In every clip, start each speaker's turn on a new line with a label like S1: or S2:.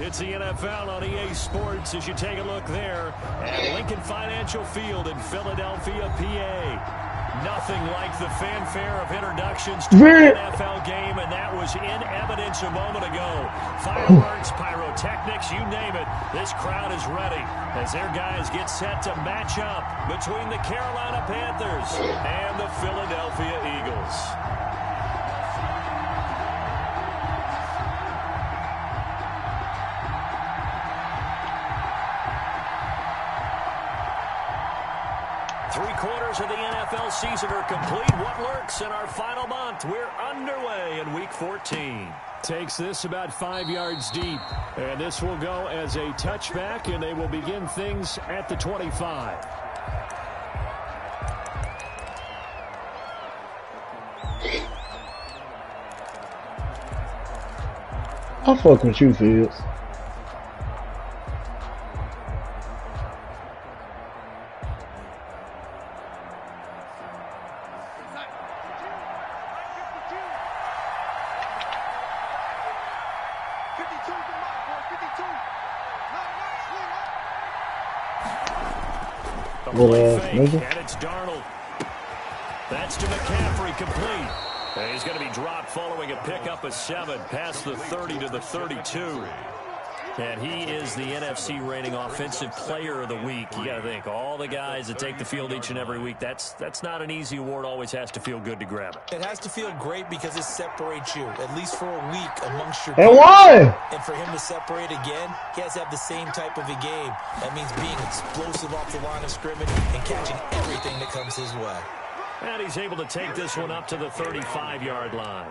S1: It's the NFL on EA Sports as you take a look there at Lincoln Financial Field in Philadelphia, PA. Nothing like the fanfare of introductions to an NFL game, and that was in evidence a moment ago. Fireworks, pyrotechnics, you name it. This crowd is ready as their guys get set to match up between the Carolina Panthers and the Philadelphia Eagles. Three-quarters of the NFL season are complete. What lurks in our final month? We're underway in Week 14. Takes this about 5 yards deep. And this will go as a touchback, and they will begin things at the 25.
S2: I fuck with you, Fields.
S1: And it's Darnold. That's to McCaffrey, complete. And he's going to be dropped following a pickup of 7 past the 30 to the 32. And he is the NFC rating offensive player of the week. You got to think, all the guys that take the field each and every week, that's not an easy award. Always has to feel good to grab it.
S3: It has to feel great because it separates you, at least for a week, amongst your
S2: peers. And why?
S3: And for him to separate again, he has to have the same type of a game. That means being explosive off the line of scrimmage and catching everything that comes his way.
S1: And he's able to take this one up to the 35-yard line.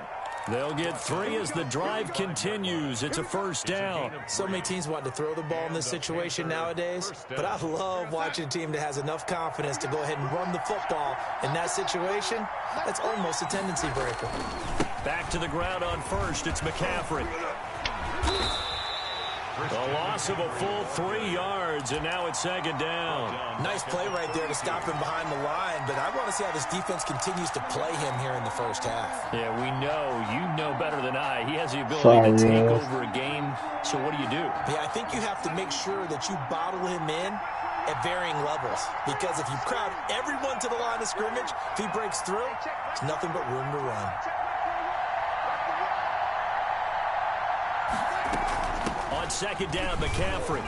S1: They'll get 3 as the drive continues. It's a first down.
S3: So many teams want to throw the ball in this situation nowadays, but I love watching a team that has enough confidence to go ahead and run the football. In that situation, that's almost a tendency breaker.
S1: Back to the ground on first. It's McCaffrey. A loss of a full 3 yards, and now it's second down.
S3: Nice play right there to stop him behind the line, but I want to see how this defense continues to play him here in the first half.
S1: Yeah, we know. You know better than I. He has the ability to take over a game, so what do?
S3: Yeah, I think you have to make sure that you bottle him in at varying levels, because if you crowd everyone to the line of scrimmage, if he breaks through, it's nothing but room to run.
S1: On second down, McCaffrey.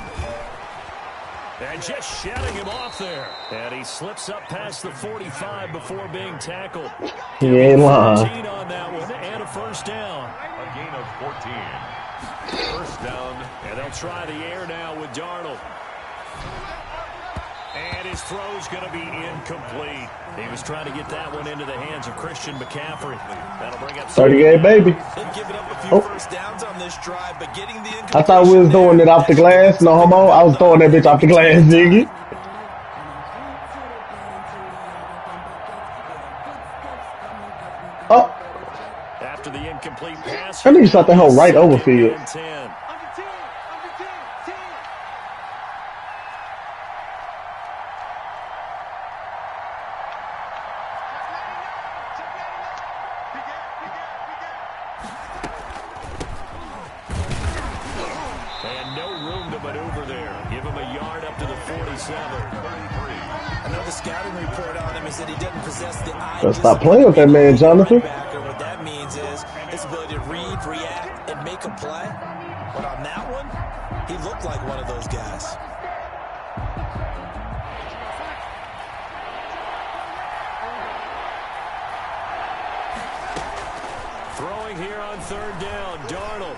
S1: And just shutting him off there. And he slips up past the 45 before being tackled.
S2: He ain't lying.
S1: 14 on that one, and a first down.
S4: A gain of 14. First down.
S1: And they'll try the air now with Darnold. And his throw's going to be incomplete. He was trying to get that one into the hands of Christian McCaffrey. That'll bring up
S2: 38, baby.
S3: First downs on this drive, but getting the
S2: I thought we was throwing it off the glass. No homo. I was throwing that bitch off the glass, Ziggy. Oh.
S1: After the incomplete pass,
S2: I think you shot that hole right over field.
S1: And no room to maneuver there. Give him a yard up to the 47.
S3: Another scouting report on him is that he doesn't possess the eye.
S2: Let's stop playing with that man, Jonathan.
S3: What that means is his ability to read, react, and make a play. But on that one, he looked like one of those guys.
S1: Throwing here on third down, Darnold.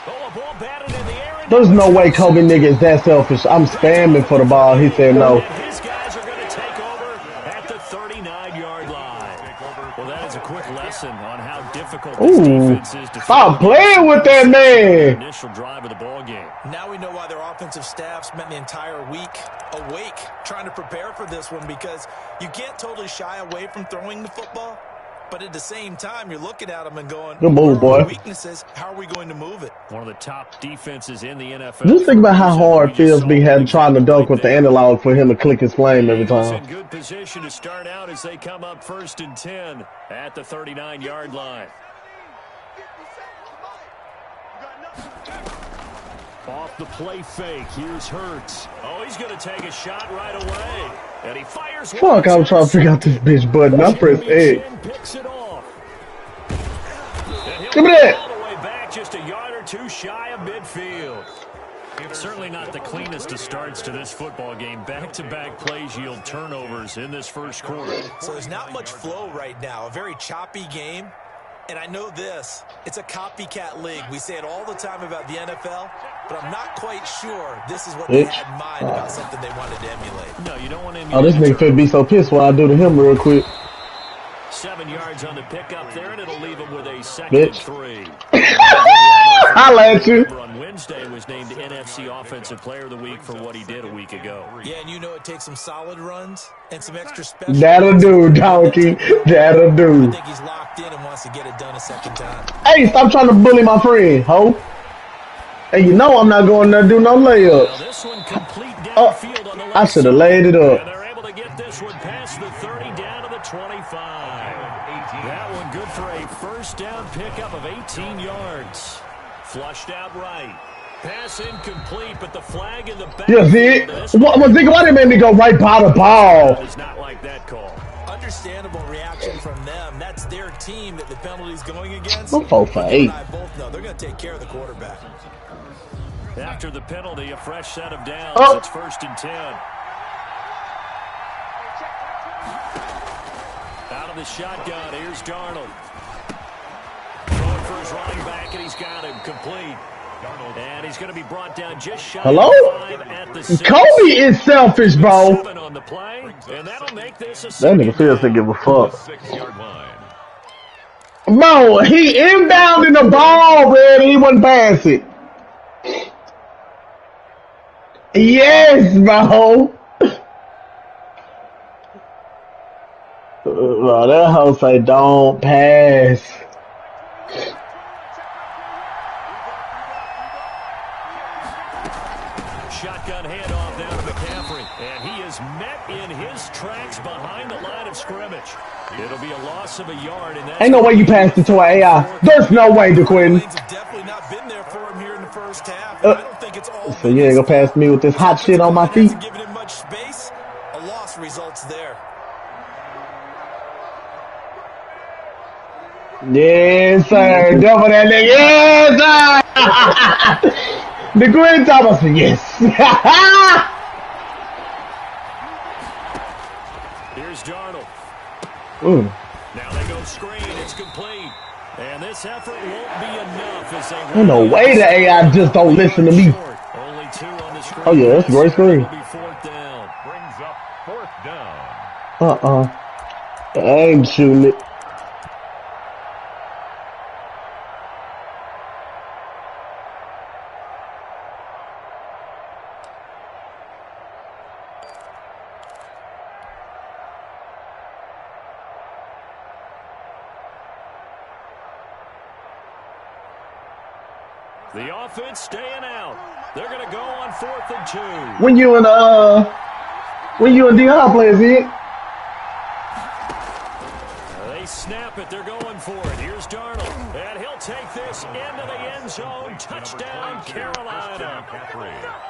S1: Oh, a ball batted in the air.
S2: There's no way Kobe nigga is that selfish. I'm spamming for the ball. He said no.
S1: His guys are going to take over at the 39-yard line. Well, that is a quick lesson on how difficult this defense is to
S2: stop playing with that man.
S1: Initial drive of the ball game.
S3: Now we know why their offensive staff spent the entire week awake trying to prepare for this one, because you can't totally shy away from throwing the football. But at the same time, you're looking at them and going,
S2: good move, boy.
S3: Weaknesses, how are we going to move it?
S1: One of the top defenses in the NFL.
S2: Just think about how hard Fields be having trying to dunk with the analog for him to click his flame every time.
S1: In good position to start out as they come up 1st and 10 at the 39-yard line. Off the play fake, here's Hurts. Oh, he's going to take a shot right away. And he fires.
S2: Fuck, I was trying to figure out this bitch button. I pressed X.
S1: Picks it off.
S2: Give me that.
S1: All the way back, just a yard or two shy of midfield. Certainly not the cleanest of starts to this football game. Back-to-back plays yield turnovers in this first quarter.
S3: So there's not much flow right now. A very choppy game. And I know this, it's a copycat league. We say it all the time about the NFL, but I'm not quite sure this is what they had in mind about something they wanted to emulate.
S1: No, you don't want to emulate.
S2: Oh, this nigga finna be so pissed when I do to him real quick.
S1: 7 yards on the pickup there, and it'll leave him with a second and 3.
S2: Holla at you.
S1: On Wednesday was named NFC Offensive Player of the Week for what he did a week ago.
S3: Yeah, and you know it takes some solid runs and some extra special.
S2: That'll do, donkey. That'll do.
S3: I think he's locked in and wants to get it done a second time.
S2: Hey, stop trying to bully my friend, ho. Hey, you know I'm not going to do no layups.
S1: Now this one complete downfield on the left
S2: I should have laid it up.
S1: and they're able to get this one past the 30 down to the 25. That one good for a first down pickup of 18 yards. Flushed out right. Pass incomplete, but the flag in the back.
S2: You see it? Nigga, why they made me go right by the ball?
S1: Does not like that call.
S3: Understandable reaction from them. That's their team that the penalty's going against.
S2: I'm 4 for 8.
S3: I both know they're going to take care of the quarterback.
S1: After the penalty, a fresh set of downs.
S2: Oh.
S1: It's 1st and 10. Out of the shotgun, here's Darnold. Throwing for his running back, and he's got him complete. And he's going to be brought down just shy
S2: Hello?
S1: of 5 at the 6.
S2: Kobe is selfish, bro.
S1: 7 on the play, and that'll make this a
S2: That nigga feels to give a fuck.
S4: 6-yard line.
S2: Bro, he inbounding the ball, man. He wouldn't pass it. Yes, bro. Bro, that hoe say don't pass.
S1: Shotgun handoff down to McCaffrey, and he is met in his tracks behind the line of scrimmage. It'll be a loss of a yard, and that's
S2: Ain't no way you passed it to an AI. There's no way, DeQuinn.
S3: Lanes have definitely not been there for him here in the first half. And I don't think it's all.
S2: So you ain't gonna pass me with this hot shit on my feet?
S3: Giving him much space. A loss results there.
S2: Yes, sir. Double that nigga. Yes, sir. DeQuinn Thomas, yes.
S1: Here's Darnold.
S2: Ooh.
S1: Now they go screen. It's complete. And this effort won't be enough as they
S2: Ain't no way the AI just don't listen to me.
S1: Only 2 on the screen.
S2: Oh, yeah, that's a great screen.
S1: It'll be 4th down.
S4: Brings up 4th down.
S2: I ain't shooting it.
S1: The offense staying out. They're going to go on 4th and 2.
S2: When you and D-Hop players in.
S1: They snap it. They're going for it. Here's Darnold. And he'll take this into the end zone. Touchdown, Carolina.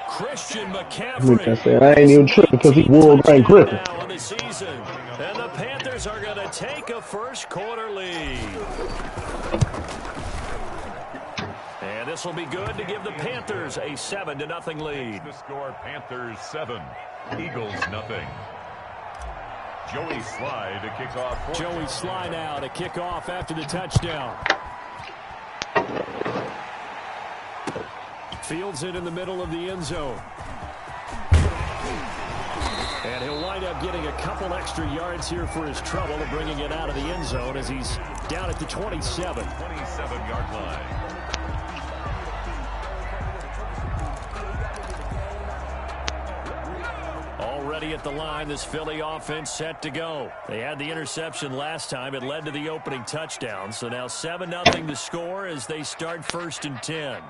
S1: Christian McCaffrey.
S2: I said, I ain't even tripping because he wore Grand Griffin.
S1: Now in the season. And the Panthers are going to take a first quarter lead. And this will be good to give the Panthers a 7-0 lead.
S4: The score, Panthers 7, Eagles nothing. Joey Sly to kick off.
S1: Joey Sly now to kick off after the touchdown. Fields it in the middle of the end zone. And he'll wind up getting a couple extra yards here for his trouble of bringing it out of the end zone as he's down at the 27.
S4: 27-yard line.
S1: Already at the line, this Philly offense set to go. They had the interception last time. It led to the opening touchdown. So now 7-0 to score as they start 1st and 10.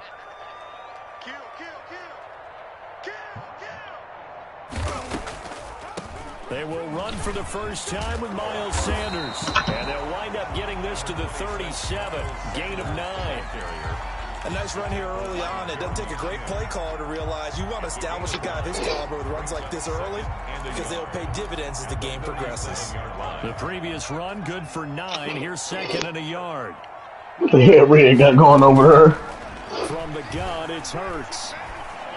S1: They will run for the first time with Miles Sanders. And they'll wind up getting this to the 37. Gain of 9.
S3: A nice run here early on. It doesn't take a great play caller to realize you want to establish a guy of his caliber with runs like this early because they'll pay dividends as the game progresses.
S1: The previous run, good for 9. Here's 2nd and a yard.
S2: What the hell Red got going over her?
S1: From the gun, it's Hurts.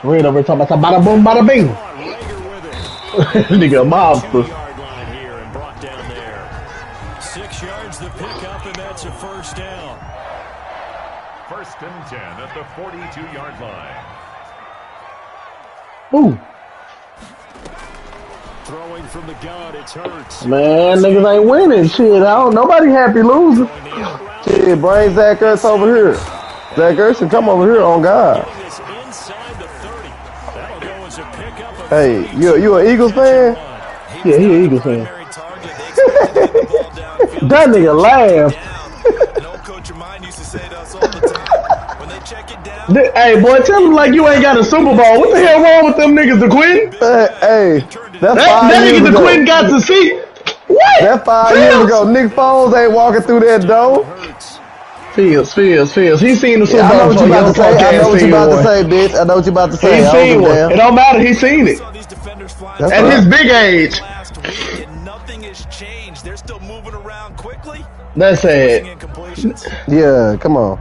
S2: Red over talking about bada boom, bada bing.
S1: Rager with it.
S2: Nigga, mobster.
S1: 2-yard line here and brought down there. 6 yards the pickup, and that's a first down.
S4: 1st and 10 at the 42-yard line.
S2: Ooh.
S1: Throwing from the gun, it's Hurts.
S2: Man, niggas ain't winning. Shit, nobody happy losing.
S5: Shit, bring Zach Ertz over here. Zach Ertz can come over here on God.
S1: Getting this inside the 30. That'll go as a pickup of
S5: Hey,
S1: 32.
S5: you an Eagles fan?
S2: Yeah, he an Eagles fan.
S3: Primary target. They expect to get the ball downfield.
S2: That nigga laughed.
S3: An old coach of mine used to say to us all the time, when they check it down,
S2: Hey, boy, tell him like you ain't got a Super Bowl. What the hell wrong with them niggas, the Quinn?
S5: Hey, that's
S2: That
S5: 5 years
S2: nigga, the
S5: ago.
S2: Quinn got to see. What?
S5: That's 5 years ago. Nick Foles ain't walking through that door.
S1: Hurts.
S2: Fields. He seen the Super
S5: I know
S2: Bowl
S5: what you
S2: before
S5: about
S2: young
S5: to say. I know what you
S2: seen
S5: about to
S2: one.
S5: say, bitch. I know what you about to say.
S2: He
S5: I
S2: seen
S5: don't give a
S2: one. It
S5: damn.
S2: don't matter. He seen it.
S3: saw these defenders flying
S5: That's
S2: At
S5: right.
S2: his big age.
S3: last week, and nothing has changed. They're still moving around quickly.
S2: That's
S3: Forcing
S2: it.
S3: incompletions.
S5: Yeah, come on.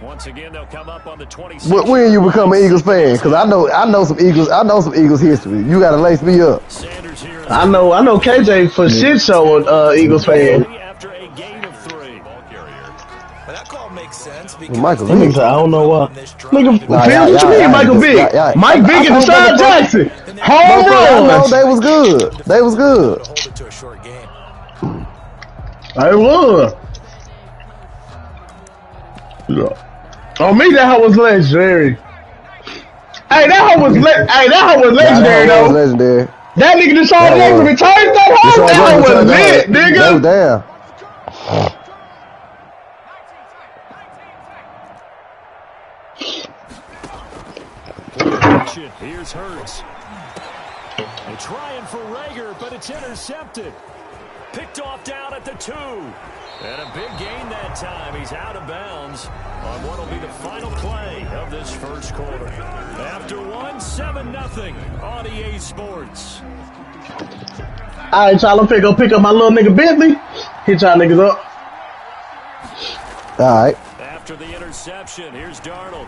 S1: Once again, they'll come up on the 26.
S5: When you become an Eagles fan? Because I know some Eagles history. You got to lace me up.
S1: Sanders here is
S2: I know KJ for shit show Eagles fan.
S1: after a gain of 3.
S3: But that call makes sense because
S5: Michael
S2: That nigga said, I don't know what. Nigga,
S5: Nah,
S2: Fields, what you mean, Michael Vick? Mike Vick and Deshaun Jackson. Home
S5: I know
S2: runs.
S5: they was good. They was good.
S3: to hold it to a short game.
S2: I was. On me, that hoe was legendary. Hey, that hoe was legendary
S5: That was
S2: though.
S5: legendary.
S2: That nigga Deshaun
S5: That
S2: Jackson
S5: was.
S2: returned that hoe. That hoe was lit,
S5: That was
S2: nigga.
S5: down.
S1: Here's Hurts. They're trying for Rager, but it's intercepted. Picked off down at the 2. And a big gain that time. He's out of bounds on what will be the final play of this first quarter. After 1, 7-0 on EA Sports.
S2: All right, y'all, I'm finna go pick up my little nigga Bentley. Hit y'all niggas up.
S5: All right.
S1: After the interception, here's Darnold.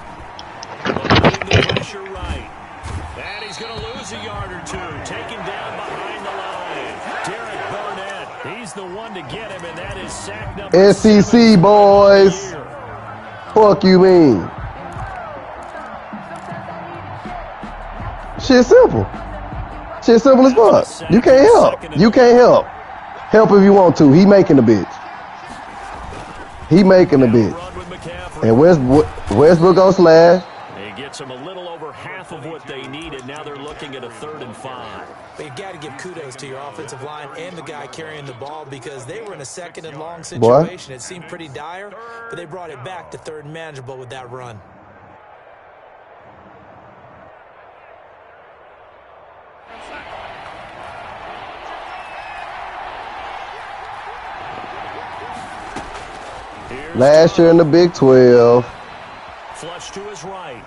S1: Avoiding the pressure right. And he's going to lose a yard or 2. Taken down behind the line. Derek Barnett. He's the one to get him, and that is sack number
S5: SEC
S1: 7
S5: boys.
S1: here.
S5: Fuck you mean? Shit simple. Shit simple as fuck. You can't help. You can't help. Help if you want to. He making the bitch. He making the bitch.
S1: Run with McCaffrey.
S5: And Westbrook on slash.
S1: He gets them a little over half of what they needed. Now they're looking at a 3rd and 5.
S3: But you've got to give kudos to your offensive line and the guy carrying the ball because they were in a 2nd and long
S5: Boy.
S3: situation. It seemed pretty dire, but they brought it back to 3rd and manageable with that run.
S1: Here's
S5: Last year in the Big 12.
S1: flush to his right.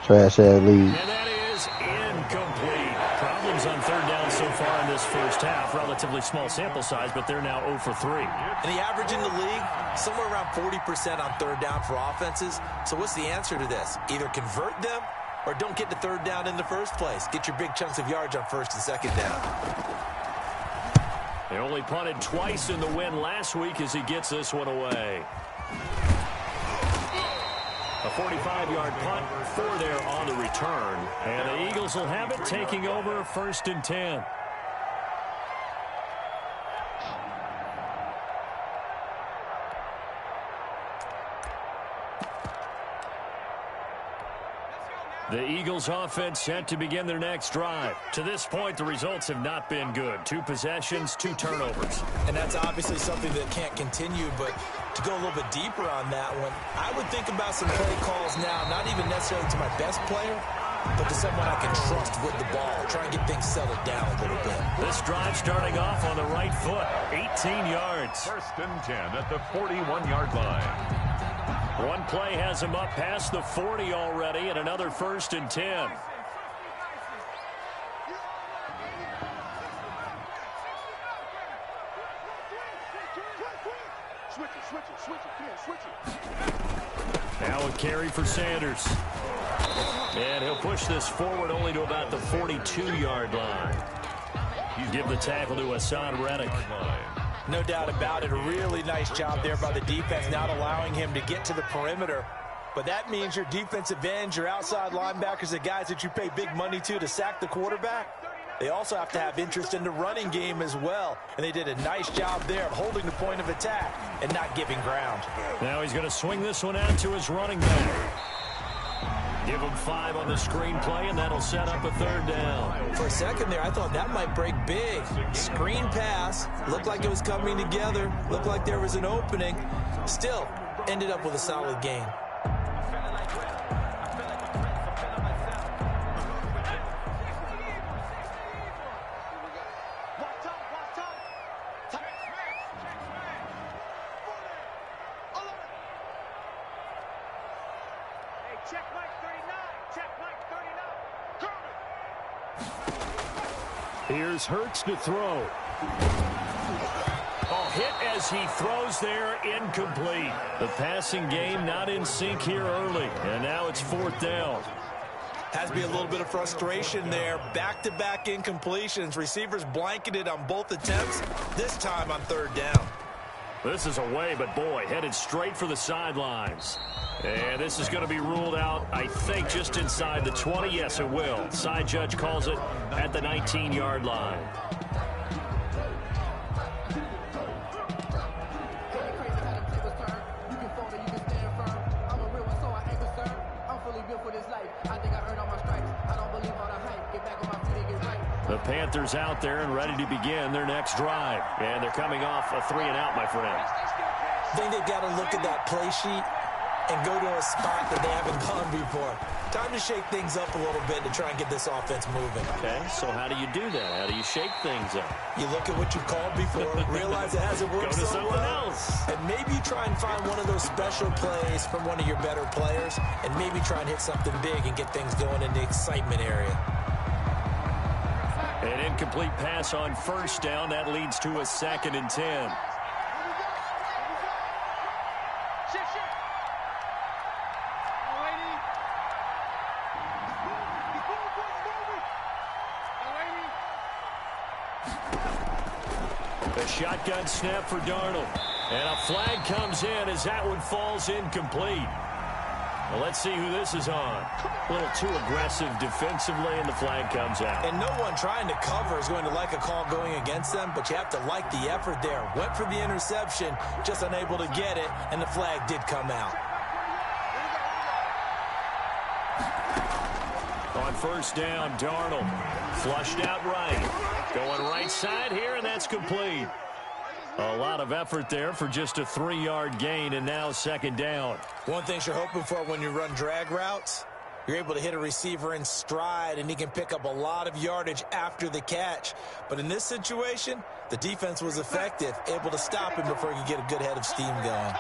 S5: Trash ass league.
S1: And that is incomplete. Problems on 3rd down so far in this first half. Relatively small sample size, but they're now 0 for 3.
S3: And the average in the league, somewhere around 40% on 3rd down for offenses. So what's the answer to this? Either convert them or don't get to 3rd down in the first place. Get your big chunks of yards on 1st and 2nd down.
S1: They only punted twice in the win last week as he gets this one away. A 45-yard punt, 4 there on the return. And the Eagles will have it, taking over 1st and 10. The Eagles offense set to begin their next drive. To this point, the results have not been good. 2 possessions, 2 turnovers.
S3: And that's obviously something that can't continue, but to go a little bit deeper on that one, I would think about some play calls now, not even necessarily to my best player, but to someone I can trust with the ball. Try and get things settled down a little bit.
S1: This drive starting off on the right foot, 18 yards.
S4: 1st and 10 at the 41-yard line.
S1: One play has him up past the 40 already, and another 1st and 10. Now a carry for Sanders. And he'll push this forward only to about the 42-yard line. You give the tackle to Hassan Reddick.
S3: No doubt about it. A really nice job there by the defense, not allowing him to get to the perimeter. But that means your defensive ends, your outside linebackers, the guys that you pay big money to sack the quarterback, they also have to have interest in the running game as well. And they did a nice job there of holding the point of attack and not giving ground.
S1: Now he's going to swing this one out to his running back. Give him 5 on the screen play, and that'll set up a 3rd down.
S3: For a second there, I thought that might break big. Screen pass. Looked like it was coming together. Looked like there was an opening. Still, ended up with a solid gain.
S1: Here's Hurts to throw. Hit as he throws there, incomplete. The passing game not in sync here early, and now it's 4th down.
S3: Has to be a little bit of frustration there. Back-to-back incompletions. Receivers blanketed on both attempts, this time on 3rd down.
S1: This is away, but boy, headed straight for the sidelines. And this is going to be ruled out, I think, just inside the 20. Yes, it will. Side judge calls it at the 19-yard line. The Panthers out there and ready to begin their next drive. And they're coming off a 3-and-out, my friend.
S3: I think they've got to look at that play sheet and go to a spot that they haven't gone before. Time to shake things up a little bit to try and get this offense moving.
S1: Okay, so how do you do that? How do you shake things up?
S3: You look at what you've called before, realize it hasn't worked
S1: Go to
S3: so
S1: someone
S3: well,
S1: else.
S3: and maybe try and find one of those special plays from one of your better players, and maybe try and hit something big and get things going in the excitement area.
S1: An incomplete pass on 1st down. That leads to a 2nd and 10. The shotgun snap for Darnold. And a flag comes in as that one falls incomplete. Well, let's see who this is on. A little too aggressive defensively, and the flag comes out.
S3: And no one trying to cover is going to like a call going against them, but you have to like the effort there. Went for the interception, just unable to get it, and the flag did come out.
S1: On 1st down, Darnold flushed out right. Going right side here, and that's complete. A lot of effort there for just a 3-yard gain, and now 2nd down.
S3: One thing you're hoping for when you run drag routes, you're able to hit a receiver in stride, and he can pick up a lot of yardage after the catch. But in this situation, the defense was effective, able to stop him before he could get a good head of steam going.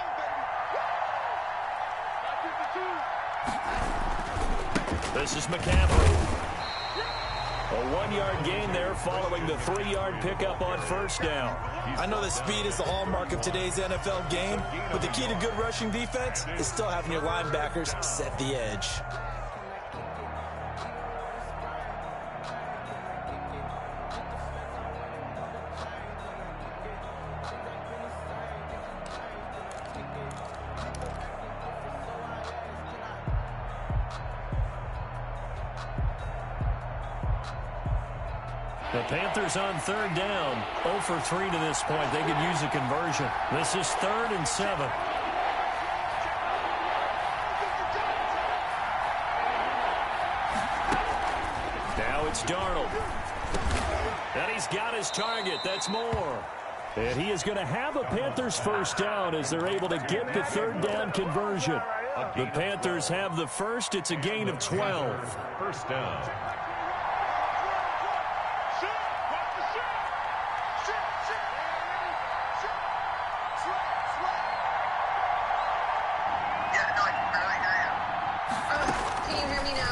S1: This is McCaffrey. A 1-yard gain there following the 3-yard pickup on 1st down.
S3: I know that speed is the hallmark of today's NFL game, but the key to good rushing defense is still having your linebackers set the edge.
S1: The Panthers on 3rd down, 0 for 3 to this point. They could use a conversion. This is 3rd and 7. Now it's Darnold. And he's got his target. That's Moore. And he is going to have a Panthers 1st down as they're able to get the 3rd down conversion. The Panthers have the first. It's a gain of 12.
S4: 1st down.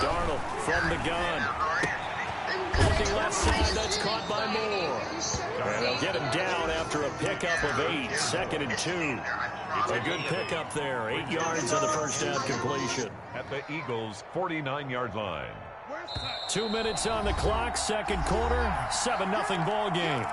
S1: Darnold from the gun. Looking left side, that's caught by Moore. And they'll get him down after a pickup of 8, 2nd and 2. A good pickup there, 8 yards on the first down completion.
S4: At the Eagles' 49-yard line.
S1: 2 minutes on the clock, second quarter, 7-0 ball game.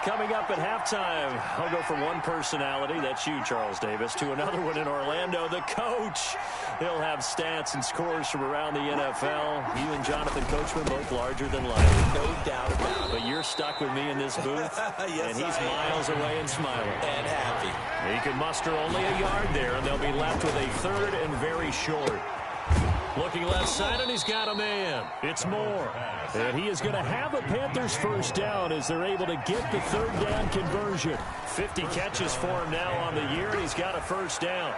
S1: Coming up at halftime, I'll go from one personality, that's you, Charles Davis, to another one in Orlando, the coach. He'll have stats and scores from around the NFL. You and Jonathan Coachman, both larger than life.
S3: No doubt about it.
S1: But you're stuck with me in this booth,
S3: Yes,
S1: and he's miles away and smiling.
S3: And happy.
S1: He can muster only a yard there, and they'll be left with a third and very short. Looking left side, and he's got a man. It's Moore. And he is going to have a Panthers first down as they're able to get the third down conversion. 50 catches for him now on the year, and he's got a first down.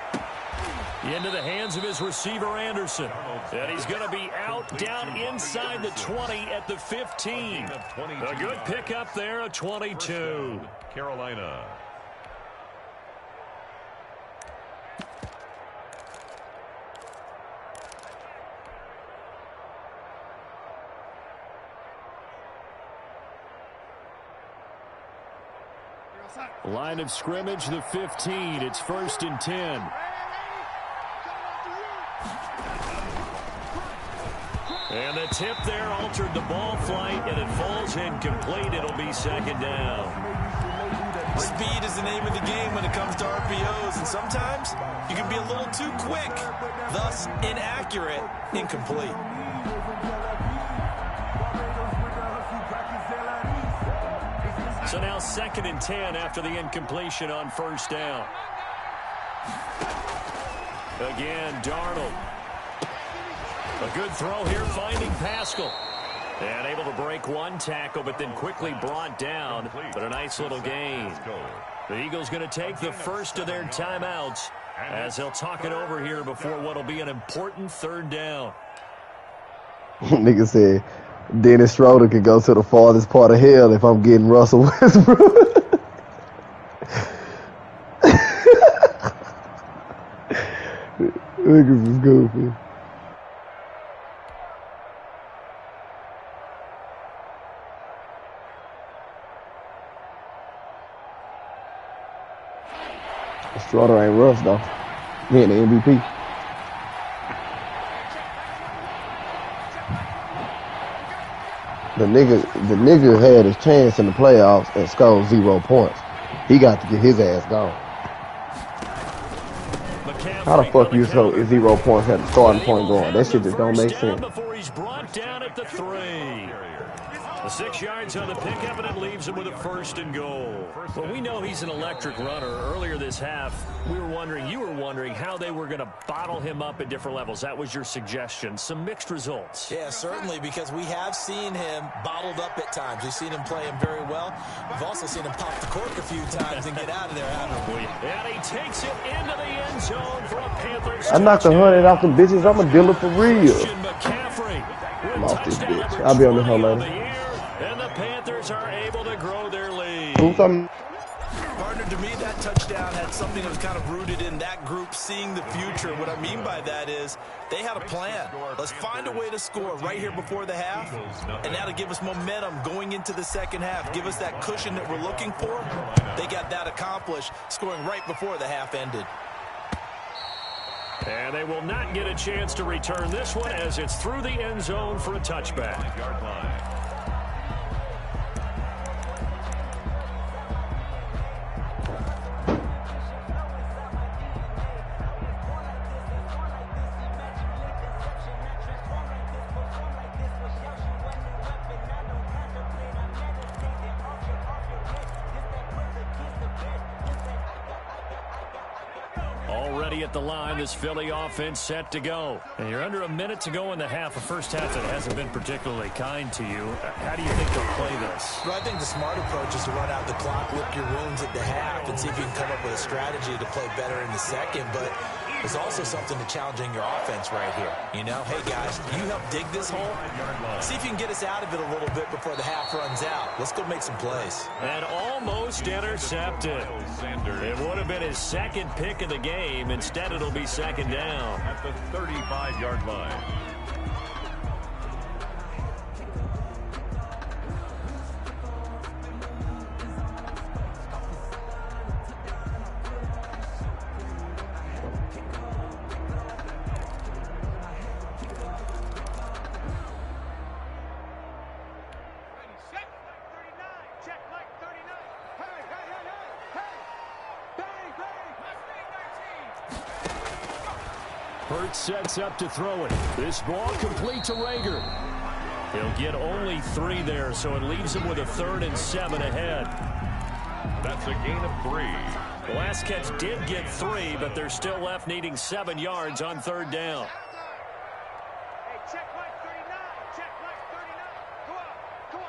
S1: Into the hands of his receiver, Anderson. And he's going to be out down inside the 20 at the 15. A good pickup there, a 22.
S4: Carolina.
S1: Line of scrimmage, the 15. It's 1st and 10. And the tip there altered the ball flight, and it falls incomplete. It'll be 2nd down.
S3: Speed is the name of the game when it comes to RPOs, and sometimes you can be a little too quick, thus inaccurate, incomplete.
S1: So now 2nd and 10 after the incompletion on first down. Again, Darnold. A good throw here, finding Pascal. And able to break one tackle, but then quickly brought down. But a nice little gain. The Eagles going to take the first of their timeouts as they'll talk it over here before what will be an important third down.
S5: Nigga said Dennis Schroeder could go to the farthest part of hell if I'm getting Russell Westbrook. Niggas is goofy. Schroeder ain't Russ though. He ain't the MVP. The nigga had his chance in the playoffs and scored 0 points. He got to get his ass gone. How the fuck you so 0 points at the starting point going? That shit just don't make sense.
S1: Before he's brought down at the 3. The 6 yards on the pickup, and it leaves him with a 1st and goal. Well, we know he's an electric runner. Earlier this half, you were wondering how they were going to bottle him up at different levels. That was your suggestion. Some mixed results.
S3: Yeah, certainly, because we have seen him bottled up at times. We've seen him play him very well. We've also seen him pop the cork a few times and get out of there, haven't we?
S1: And he takes it into the end zone for a Panthers.
S5: I knocked 100 off the bitches. I'm a dealer for real.
S1: McCaffrey.
S5: I'm off this bitch. I'll be on the hell later.
S1: And the Panthers are able to grow their lead.
S3: Partner, to me, that touchdown had something that was kind of rooted in that group seeing the future. What I mean by that is they had a plan. Let's find a way to score right here before the half, and that'll give us momentum going into the second half. Give us that cushion that we're looking for. They got that accomplished, scoring right before the half ended.
S1: And they will not get a chance to return this one as it's through the end zone for a touchback. Already at the line, this Philly offense set to go. And you're under a minute to go in the half, a first half that hasn't been particularly kind to you. How do you think they'll play this?
S3: Well, I think the smart approach is to run out the clock, lick your wounds at the half, and see if you can come up with a strategy to play better in the second. But There's also something to challenging your offense right here. You know, hey, guys, you help dig this hole. See if you can get us out of it a little bit before the half runs out. Let's go make some plays.
S1: And almost intercepted. It would have been his second pick of the game. Instead, it'll be second down.
S4: At the 35-yard line.
S1: Hurts sets up to throw it. This ball complete to Rager. He'll get only 3 there, so it leaves him with a 3rd and 7 ahead.
S4: That's a gain of 3.
S1: The last catch did get 3, but they're still left needing 7 yards on 3rd down.
S6: Hey, check Mike 39. Check Mike 39. Come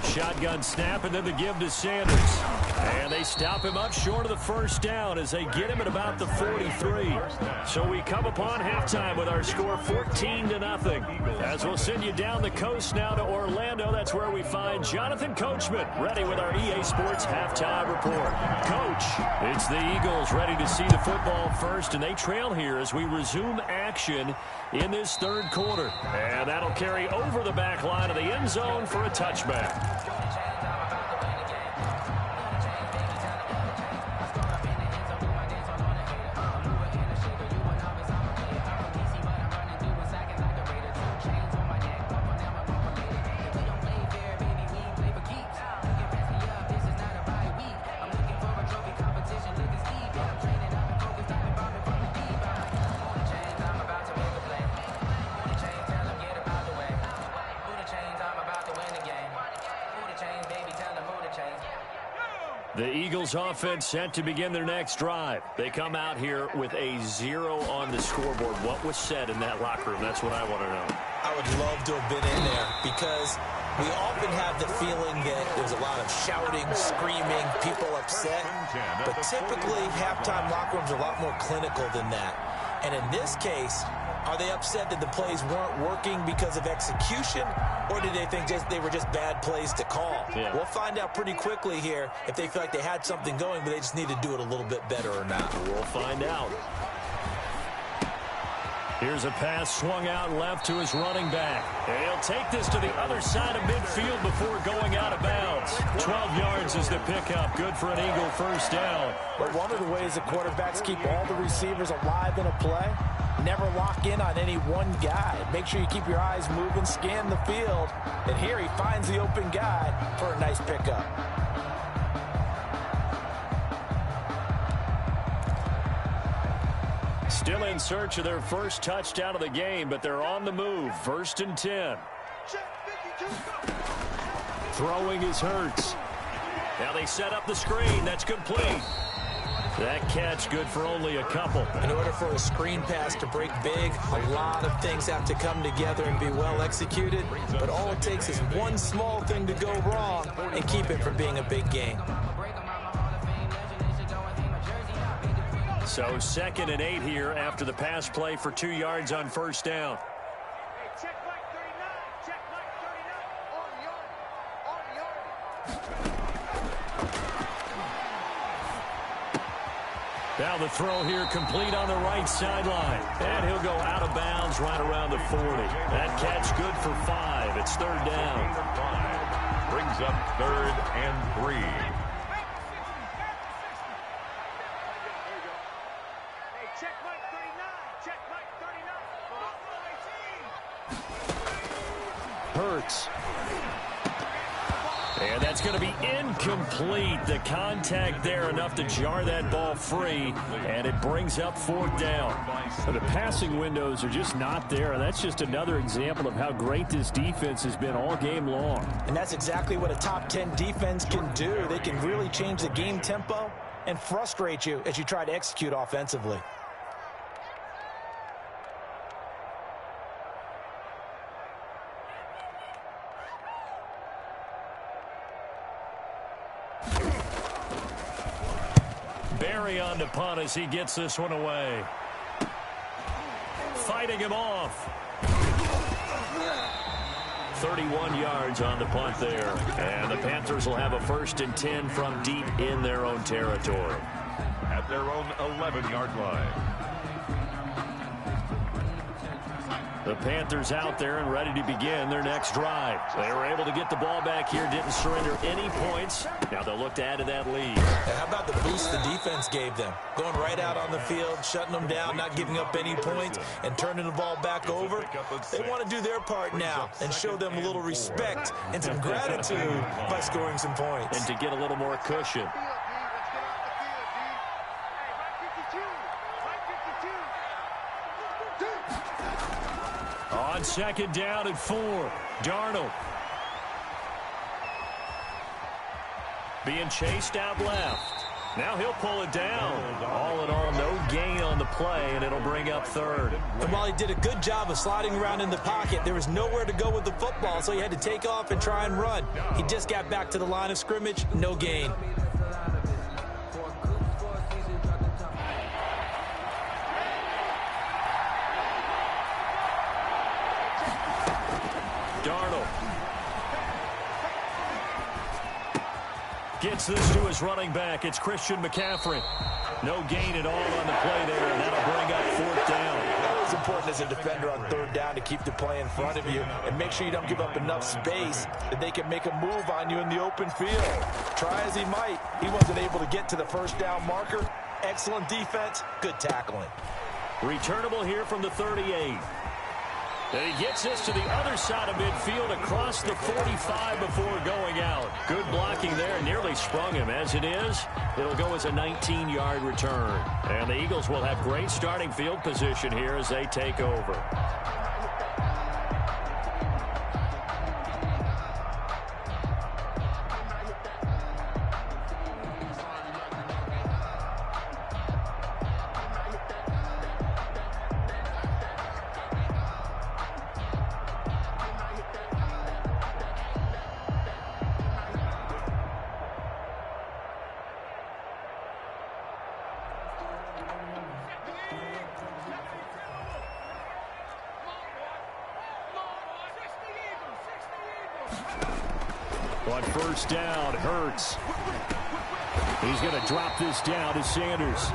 S6: on.
S1: Shotgun snap, and then the give to Sanders. And they stop him up short of the first down as they get him at about the 43. So we come upon halftime with our score 14-0. As we'll send you down the coast now to Orlando, that's where we find Jonathan Coachman ready with our EA Sports halftime report. Coach, it's the Eagles ready to see the football first, and they trail here as we resume action in this 3rd quarter. And that'll carry over the back line of the end zone for a touchback. The Eagles offense set to begin their next drive. They come out here with a 0 on the scoreboard. What was said in that locker room? That's what I want to know.
S3: I would love to have been in there because we often have the feeling that there's a lot of shouting, screaming, people upset. But typically, halftime locker rooms are a lot more clinical than that. And in this case, are they upset that the plays weren't working because of execution, or did they think they were just bad plays to call?
S1: Yeah.
S3: We'll find out pretty quickly here if they feel like they had something going, but they just need to do it a little bit better or not.
S1: We'll find out. Here's a pass swung out left to his running back. And he'll take this to the other side of midfield before going out of bounds. 12 yards is the pickup. Good for an Eagle first down.
S3: But one of the ways that quarterbacks keep all the receivers alive in a play, never lock in on any one guy. Make sure you keep your eyes moving, scan the field. And here he finds the open guy for a nice pickup.
S1: Still in search of their first touchdown of the game, but they're on the move. 1st and 10. Throwing is Hurts. Now they set up the screen. That's complete. That catch good for only a couple.
S3: In order for a screen pass to break big, a lot of things have to come together and be well executed. But all it takes is one small thing to go wrong and keep it from being a big game.
S1: So 2nd and 8 here after the pass play for 2 yards on first down.
S6: Hey, check Mike 39. Check Mike 39. On the yard.
S1: Now the throw here complete on the right sideline. And he'll go out of bounds right around the 40. That catch good for 5. It's 3rd down.
S4: Brings up 3rd and 3.
S6: Check Mike 39. Check Mike 39.
S1: Hurts. And that's going to be incomplete. The contact there enough to jar that ball free, and it brings up 4th down. So the passing windows are just not there, and that's just another example of how great this defense has been all game long.
S3: And that's exactly what a top 10 defense can do. They can really change the game tempo and frustrate you as you try to execute offensively.
S1: Barry on to punt as he gets this one away. Fighting him off. 31 yards on the punt there. And the Panthers will have a 1st and 10 from deep in their own territory.
S4: At their own 11-yard line.
S1: The Panthers out there and ready to begin their next drive. They were able to get the ball back here, didn't surrender any points. Now they'll look to add to that lead.
S3: How about the boost the defense gave them? Going right out on the field, shutting them down, not giving up any points, and turning the ball back over. They want to do their part now and show them a little respect and some gratitude by scoring some points.
S1: And to get a little more cushion. On 2nd down and 4, Darnold. Being chased out left. Now he'll pull it down. All in all, no gain on the play, and it'll bring up 3rd.
S3: And while he did a good job of sliding around in the pocket, there was nowhere to go with the football, so he had to take off and try and run. He just got back to the line of scrimmage, no gain.
S1: Darnold gets this to his running back. It's Christian McCaffrey. No gain at all on the play there, and that'll bring up 4th down.
S3: It's important as a defender on 3rd down to keep the play in front of you and make sure you don't give up enough space that they can make a move on you in the open field. Try as he might, he wasn't able to get to the 1st down marker. Excellent defense, good tackling.
S1: Returnable here from the 38. And he gets this to the other side of midfield across the 45 before going out. Good blocking there. Nearly sprung him. As it is, it'll go as a 19-yard return. And the Eagles will have great starting field position here as they take over. On 1st down, Hurts. He's going to drop this down to Sanders.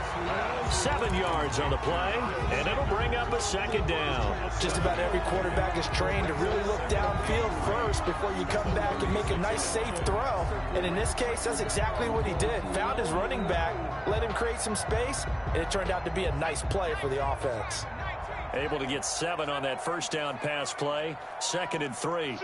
S1: 7 yards on the play, and it'll bring up a 2nd down.
S3: Just about every quarterback is trained to really look downfield first before you come back and make a nice, safe throw. And in this case, that's exactly what he did. Found his running back, let him create some space, and it turned out to be a nice play for the offense.
S1: Able to get 7 on that 1st down pass play. 2nd and 3.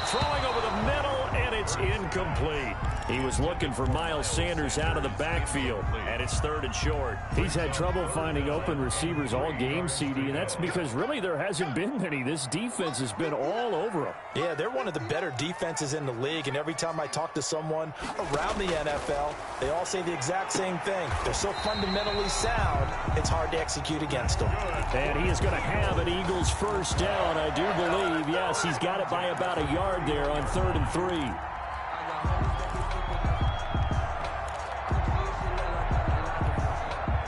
S1: Throwing over the middle, and it's incomplete. He was looking for Miles Sanders out of the backfield, and it's 3rd and short.
S7: He's had trouble finding open receivers all game, CD, and that's because really there hasn't been many. This defense has been all over him.
S3: Yeah, they're one of the better defenses in the league, and every time I talk to someone around the NFL, they all say the exact same thing. They're so fundamentally sound, it's hard to execute against them.
S7: And he is going to have an Eagles 1st down, I do believe. Yes, he's got it by about a yard there on 3rd and 3.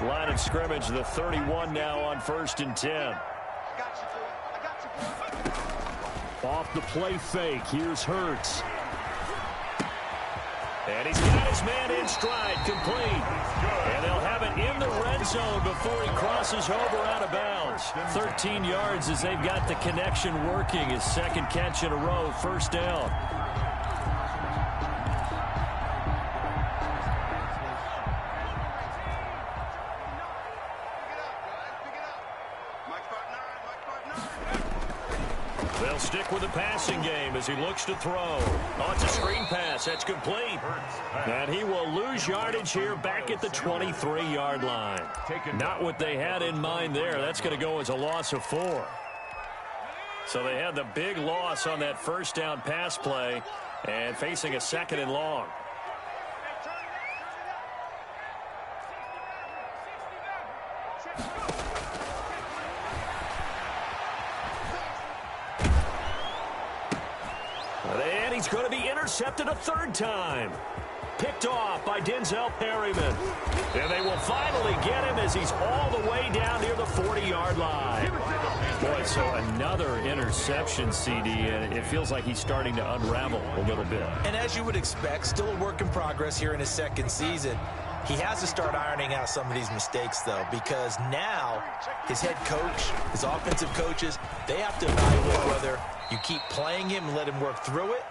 S1: Line of scrimmage, the 31 now on 1st and 10.
S7: Off the play fake, here's Hurts.
S1: And he's got his man in stride, complete. And they'll have it in the red zone before he crosses over out of bounds. 13 yards as they've got the connection working. His 2nd catch in a row, 1st down. They'll stick with the passing game as he looks to throw. Oh, it's a screen pass. That's complete. And he will lose yardage here back at the 23-yard line. Not what they had in mind there. That's going to go as a loss of 4. So they had the big loss on that 1st down pass play and facing a 2nd and long. he's going to be intercepted a third time. Picked off by Denzel Perryman. And they will finally get him as he's all the way down near the 40-yard line. Boy, so another interception, CD, and it feels like he's starting to unravel a little bit.
S3: And as you would expect, still a work in progress here in his second season. He has to start ironing out some of these mistakes, though, because now his head coach, his offensive coaches, they have to evaluate whether you keep playing him and let him work through it,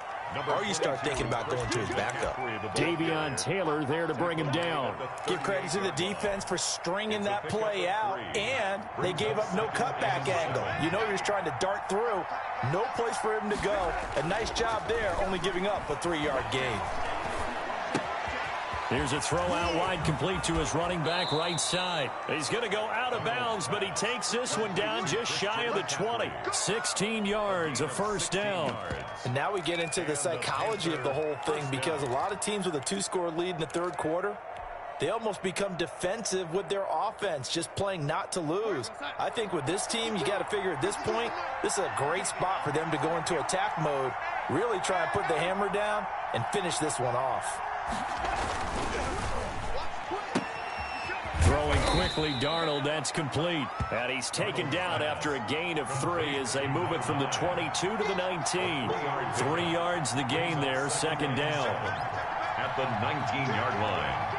S3: or you start thinking about going to his backup.
S7: Davion Taylor there to bring him down.
S3: Give credit to the defense for stringing that play out, and they gave up no cutback angle. You know he was trying to dart through. No place for him to go. A nice job there, only giving up a 3-yard gain.
S1: Here's a throw out wide, complete to his running back right side. He's going to go out of bounds, but he takes this one down just shy of the 20. 16 yards, a first down.
S3: And now we get into the psychology of the whole thing, because a lot of teams with a 2-score lead in the third quarter, they almost become defensive with their offense, just playing not to lose. I think with this team, you got to figure at this point, this is a great spot for them to go into attack mode, really try and put the hammer down and finish this one off.
S1: Throwing quickly, Darnold, that's complete. And he's taken down after a gain of 3 as they move it from the 22 to the 19. 3 yards the gain there, second down.
S4: At the 19-yard line.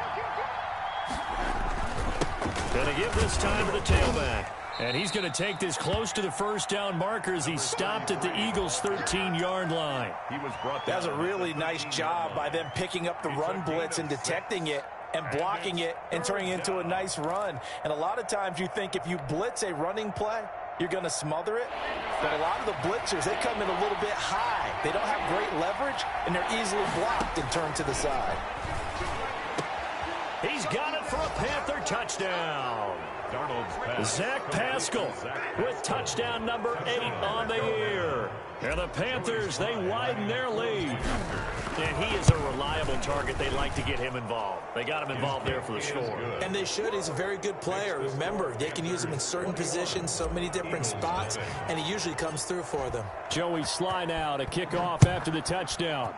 S1: Going to give this time to the tailback. And he's going to take this close to the first down marker as he stopped at the Eagles' 13-yard line.
S4: He was brought
S3: That
S4: down.
S3: was a really nice job by them picking up the run blitz and detecting it and blocking it and turning it into a nice run. And a lot of times you think if you blitz a running play, you're going to smother it. But a lot of the blitzers, they come in a little bit high. They don't have great leverage, and they're easily blocked and turned to the side.
S1: He's got it for a Panther touchdown.
S4: Darnold's pass.
S1: Zach Pascal with touchdown number 8 on the year. And the Panthers, they widen their lead. And he is a reliable target. They like to get him involved. They got him involved there for the score.
S3: And they should. He's a very good player. Remember, they can use him in certain positions, so many different spots, and he usually comes through for them.
S1: Joey Sly now to kick off after the touchdown.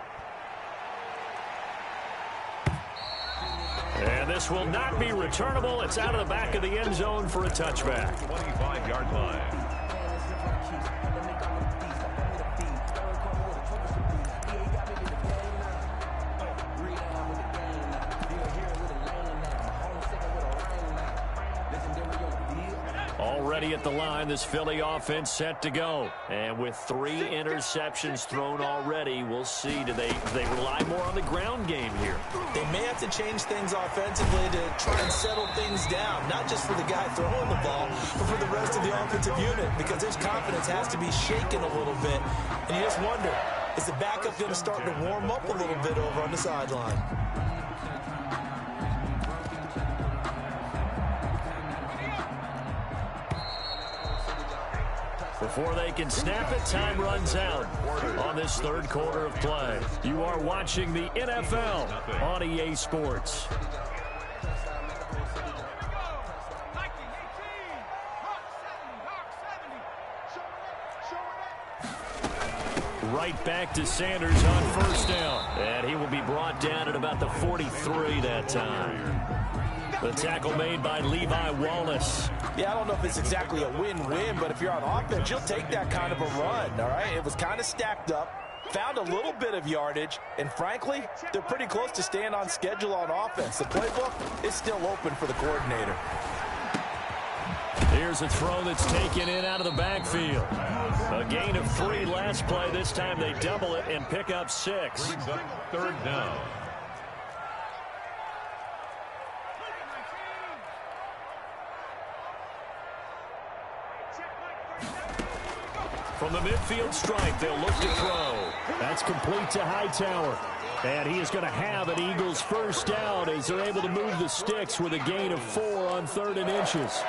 S1: And this will not be returnable. It's out of the back of the end zone for a touchback.
S4: 25-yard line.
S1: Already at the line, this Philly offense set to go. And with 3 interceptions thrown already, we'll see. Do they rely more on the ground game here?
S3: They may have to change things offensively to try and settle things down, not just for the guy throwing the ball, but for the rest of the offensive unit, because his confidence has to be shaken a little bit. And you just wonder, is the backup going to start to warm up a little bit over on the sideline?
S1: Before they can snap it, time runs out on this third quarter of play. You are watching the NFL on EA Sports. Right back to Sanders on first down. And he will be brought down at about the 43 that time. The tackle made by Levi Wallace.
S3: Yeah, I don't know if it's exactly a win-win, but if you're on offense, you'll take that kind of a run, all right? It was kind of stacked up, found a little bit of yardage, and frankly, they're pretty close to staying on schedule on offense. The playbook is still open for the coordinator.
S1: Here's a throw that's taken in out of the backfield. A gain of 3 last play. This time they double it and pick up 6.
S4: Brings up third down.
S1: From the midfield stripe, they'll look to throw. That's complete to Hightower. And he is going to have an Eagles first down as they're able to move the sticks with a gain of 4 on 3rd and inches.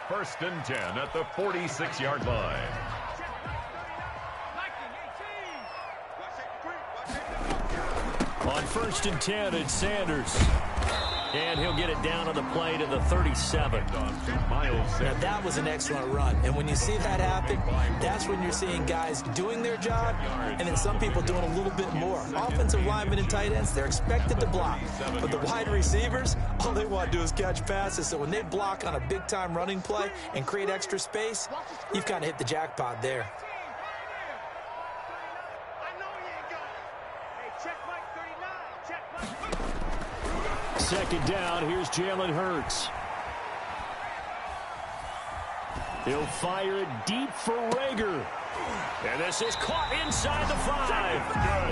S4: 1st and 10 at the 46-yard line.
S1: On 1st and 10, it's Sanders. And he'll get it down on the play to the 37.
S3: Now, that was an excellent run. And when you see that happen, that's when you're seeing guys doing their job and then some people doing a little bit more. Offensive linemen and tight ends, they're expected to block. But the wide receivers, all they want to do is catch passes. So when they block on a big-time running play and create extra space, you've kind of hit the jackpot there.
S1: Second down, here's Jalen Hurts. He'll fire it deep for Rager. And this is caught inside the 5.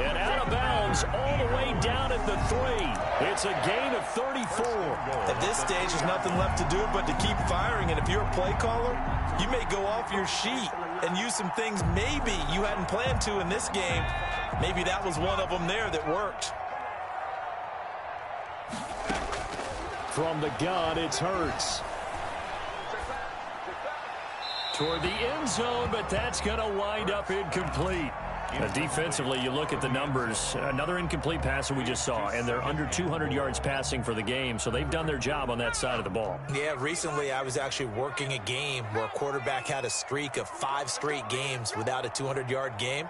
S1: And out of bounds all the way down at the 3. It's a gain of 34.
S3: At this stage, there's nothing left to do but to keep firing. And if you're a play caller, you may go off your sheet and use some things maybe you hadn't planned to in this game. Maybe that was one of them there that worked.
S1: From the gun, it's Hurts. Toward the end zone, but that's going to wind up incomplete. Defensively, you look at the numbers. Another incomplete pass that we just saw, and they're under 200 yards passing for the game, so they've done their job on that side of the ball.
S3: Yeah, recently I was actually working a game where a quarterback had a streak of 5 straight games without a 200-yard game.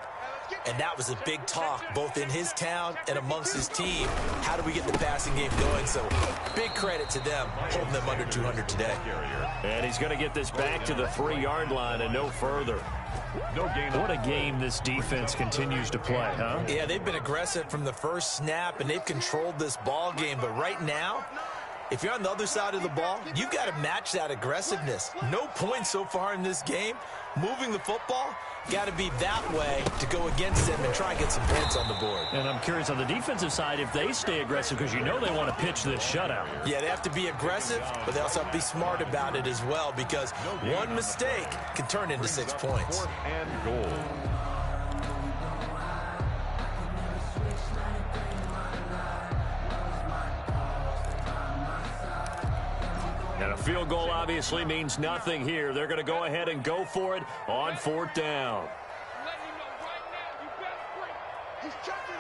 S3: And that was a big talk, both in his town and amongst his team. How do we get the passing game going? So big credit to them, holding them under 200 today.
S1: And he's going to get this back to the 3-yard line and no further. What a game this defense continues to play, huh?
S3: Yeah, they've been aggressive from the first snap, and they've controlled this ball game. But right now, if you're on the other side of the ball, you've got to match that aggressiveness. No points so far in this game. Moving the football, got to be that way to go against them and try and get some points on the board.
S1: And I'm curious on the defensive side if they stay aggressive, because you know they want to pitch this shutout.
S3: Yeah, they have to be aggressive, but they also have to be smart about it as well, because one mistake can turn into 6 points.
S4: And goal.
S1: And a field goal obviously means nothing here. They're going to go ahead and go for it on 4th down.
S6: He's checking.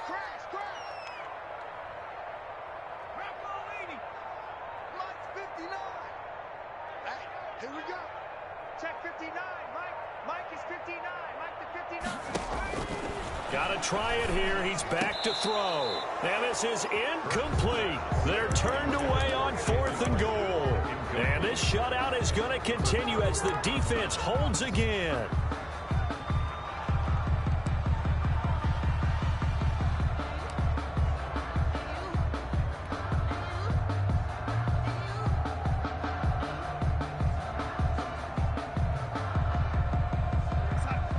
S6: Crash. Rambo 80. Mike's 59. Hey, here we go. Check 59, Mike is 59. Mike to 59.
S1: Got to try it here. He's back to throw. And this is incomplete. They're turned away on 4th and goal. And this shutout is going to continue as the defense holds again.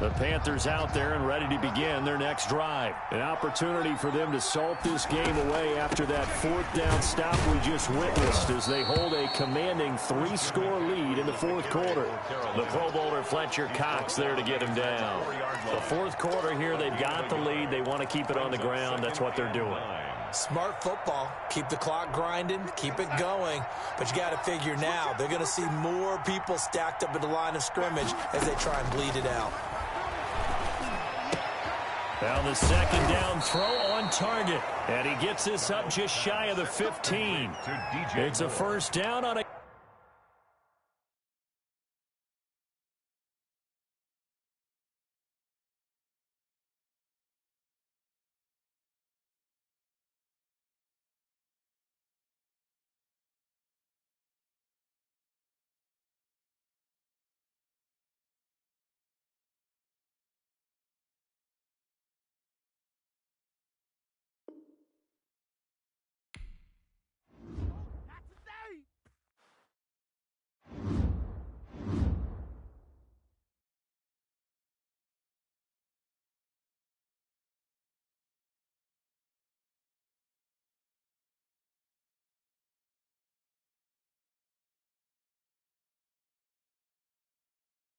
S1: The Panthers out there and ready to begin their next drive. An opportunity for them to salt this game away after that 4th down stop we just witnessed as they hold a commanding 3-score lead in the 4th quarter. The Pro Bowler Fletcher Cox there to get him down. The 4th quarter here, they've got the lead. They want to keep it on the ground. That's what they're doing.
S3: Smart football. Keep the clock grinding. Keep it going. But you got to figure now, they're going to see more people stacked up at the line of scrimmage as they try and bleed it out.
S1: Now the 2nd down throw on target. And he gets this up just shy of the 15. It's a 1st down on a